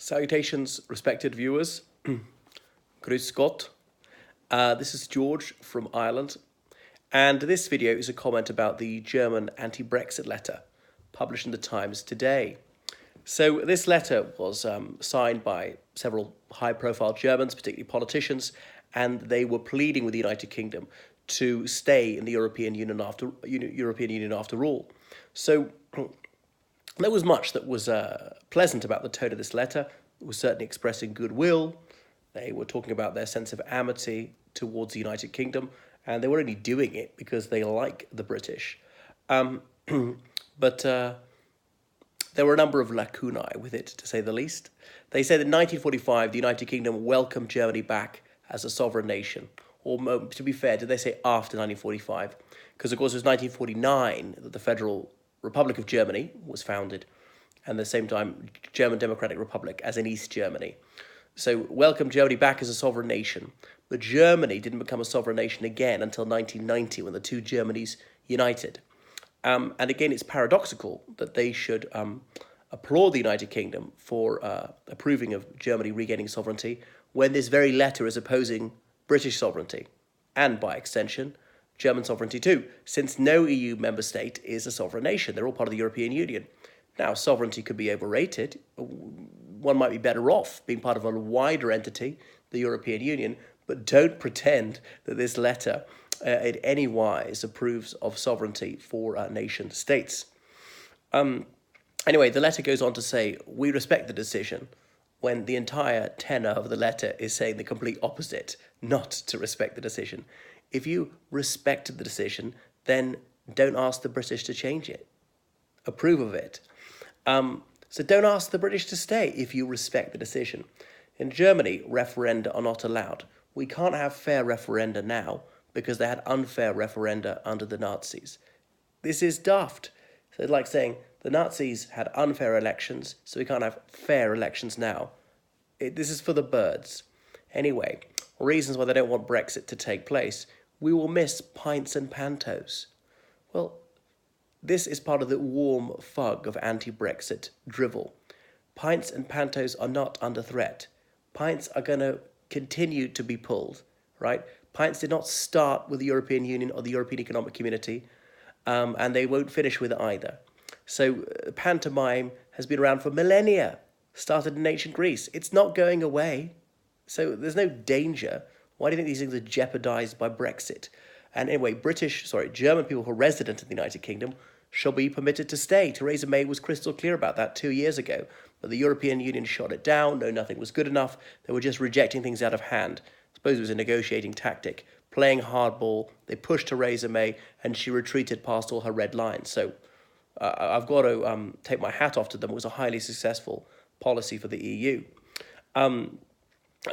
Salutations, respected viewers. Grüß Gott. This is George from Ireland, and this video is a comment about the German anti-Brexit letter published in the Times today. So this letter was signed by several high-profile Germans, particularly politicians, and they were pleading with the United Kingdom to stay in the European Union after all. So there was much that was pleasant about the tone of this letter. It was certainly expressing goodwill. They were talking about their sense of amity towards the United Kingdom, and they were only doing it because they like the British. But there were a number of lacunae with it, to say the least. They said in 1945, the United Kingdom welcomed Germany back as a sovereign nation. Or, to be fair, did they say after 1945? Because, of course, it was 1949 that the Federal Republic of Germany was founded, and at the same time, German Democratic Republic, as in East Germany. So, welcome Germany back as a sovereign nation. But Germany didn't become a sovereign nation again until 1990, when the two Germanys united. And again, it's paradoxical that they should applaud the United Kingdom for approving of Germany regaining sovereignty, when this very letter is opposing British sovereignty, and by extension, German sovereignty too, since no EU member state is a sovereign nation. They're all part of the European Union. Now, sovereignty could be overrated. One might be better off being part of a wider entity, the European Union, but don't pretend that this letter in any wise approves of sovereignty for nation states. Anyway, the letter goes on to say, we respect the decision, when the entire tenor of the letter is saying the complete opposite, not to respect the decision. If you respect the decision, then don't ask the British to change it. Approve of it. So don't ask the British to stay if you respect the decision. In Germany, referenda are not allowed. We can't have fair referenda now because they had unfair referenda under the Nazis. This is daft. So it's like saying the Nazis had unfair elections, so we can't have fair elections now. This is for the birds. Anyway, reasons why they don't want Brexit to take place. We will miss pints and pantos. Well, this is part of the warm fug of anti-Brexit drivel. Pints and pantos are not under threat. Pints are going to continue to be pulled, right? Pints did not start with the European Union or the European Economic Community, and they won't finish with it either. So pantomime has been around for millennia, started in ancient Greece. It's not going away, so there's no danger. Why do you think these things are jeopardized by Brexit? And anyway, German people who are resident in the United Kingdom shall be permitted to stay. Theresa May was crystal clear about that 2 years ago, but the European Union shot it down. No, nothing was good enough. They were just rejecting things out of hand. I suppose it was a negotiating tactic, playing hardball. They pushed Theresa May, and she retreated past all her red lines. So I've got to take my hat off to them. It was a highly successful policy for the EU.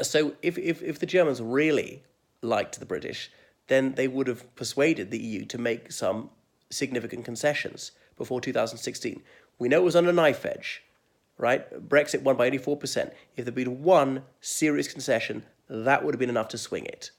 So if the Germans really liked the British, then they would have persuaded the EU to make some significant concessions before 2016. We know it was on a knife edge, right? Brexit won by only 4%. If there'd been one serious concession, that would have been enough to swing it.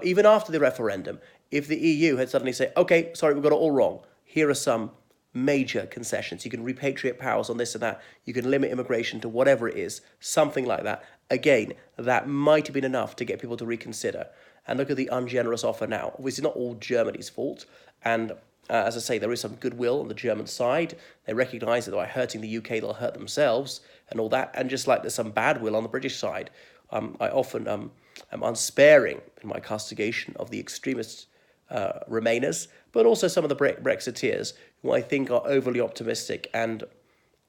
Even after the referendum, if the EU had suddenly said, okay, sorry, we got it all wrong. Here are some major concessions. You can repatriate powers on this and that. You can limit immigration to whatever it is, something like that. Again, that might have been enough to get people to reconsider. And look at the ungenerous offer now. Obviously, not all Germany's fault. And as I say, there is some goodwill on the German side. They recognise that by hurting the UK, they'll hurt themselves and all that. And just like there's some bad will on the British side, I often am unsparing in my castigation of the extremist Remainers, but also some of the Brexiteers, who I think are overly optimistic and,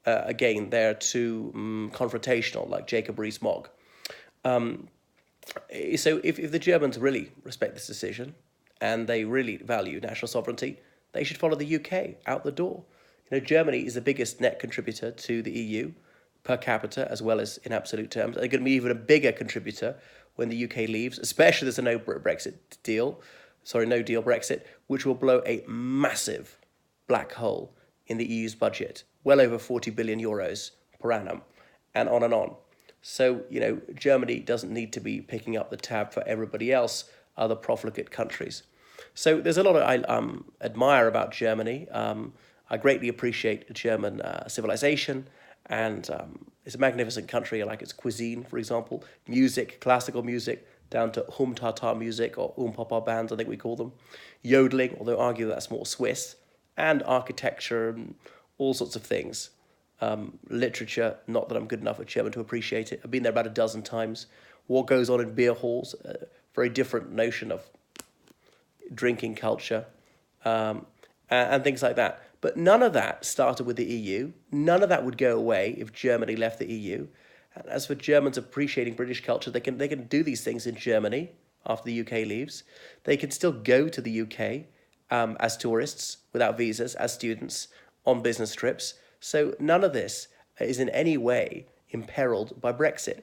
again, they're too confrontational, like Jacob Rees-Mogg. So if the Germans really respect this decision and they really value national sovereignty, they should follow the UK out the door. You know, Germany is the biggest net contributor to the EU per capita, as well as in absolute terms. They're going to be even a bigger contributor when the UK leaves, especially if there's a no deal Brexit, which will blow a massive black hole in the EU's budget, well over 40 billion euros per annum, and on and on. So, you know, Germany doesn't need to be picking up the tab for everybody else, other profligate countries. So there's a lot I admire about Germany. I greatly appreciate German civilization and It's a magnificent country. I like its cuisine, for example, music, classical music, down to hum-ta-ta music or papa bands, I think we call them, yodeling, although argue that's more Swiss, and architecture and all sorts of things. Literature, not that I'm good enough at German to appreciate it. I've been there about a dozen times. What goes on in beer halls, a very different notion of drinking culture, and things like that. But none of that started with the EU. None of that would go away if Germany left the EU. And as for Germans appreciating British culture, they can do these things in Germany after the UK leaves. They can still go to the UK as tourists without visas, as students, on business trips. So none of this is in any way imperiled by Brexit.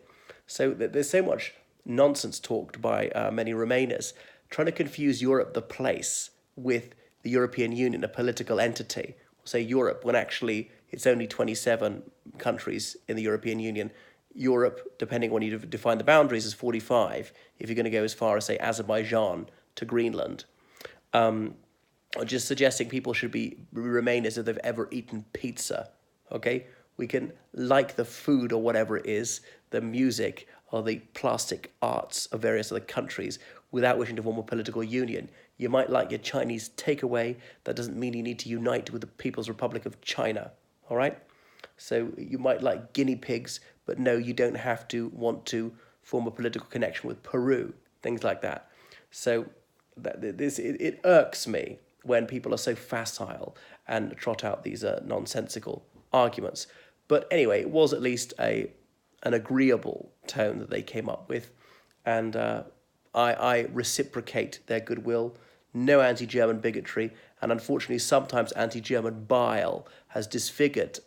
So there's so much nonsense talked by many Remainers trying to confuse Europe, the place, with the European Union, a political entity. Say Europe, when actually it's only 27 countries in the European Union. Europe, depending on when you define the boundaries, is 45, if you're going to go as far as, say, Azerbaijan to Greenland. Or just suggesting people should remain as if they've ever eaten pizza, okay? We can like the food or whatever it is, the music or the plastic arts of various other countries without wishing to form a political union. You might like your Chinese takeaway. That doesn't mean you need to unite with the People's Republic of China, all right? So you might like guinea pigs, but no, you don't have to want to form a political connection with Peru, things like that. So it irks me when people are so facile and trot out these nonsensical arguments. But anyway, it was at least an agreeable tone that they came up with, and I reciprocate their goodwill. No anti-German bigotry, and unfortunately sometimes anti-German bile has disfigured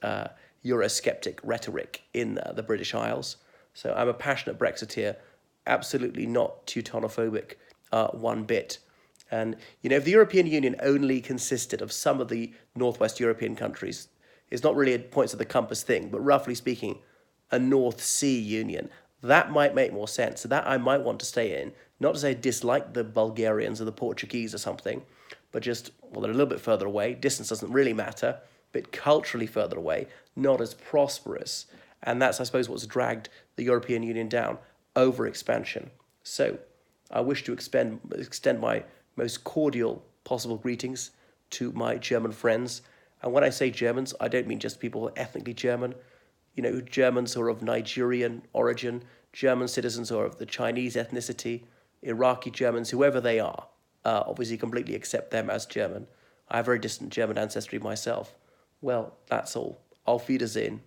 Eurosceptic rhetoric in the British Isles. So I'm a passionate Brexiteer, absolutely not Teutonophobic one bit. And, you know, if the European Union only consisted of some of the Northwest European countries, it's not really a points of the compass thing, but roughly speaking, a North Sea Union, that might make more sense. So that I might want to stay in. Not to say I dislike the Bulgarians or the Portuguese or something, but just, well, they're a little bit further away. Distance doesn't really matter, but culturally further away, not as prosperous. And that's, I suppose, what's dragged the European Union down, over expansion. So I wish to extend my most cordial possible greetings to my German friends. And when I say Germans, I don't mean just people who are ethnically German. You know, Germans who are of Nigerian origin, German citizens who are of the Chinese ethnicity, Iraqi Germans, whoever they are, obviously completely accept them as German. I have very distant German ancestry myself. Well, that's all. Auf Wiedersehen.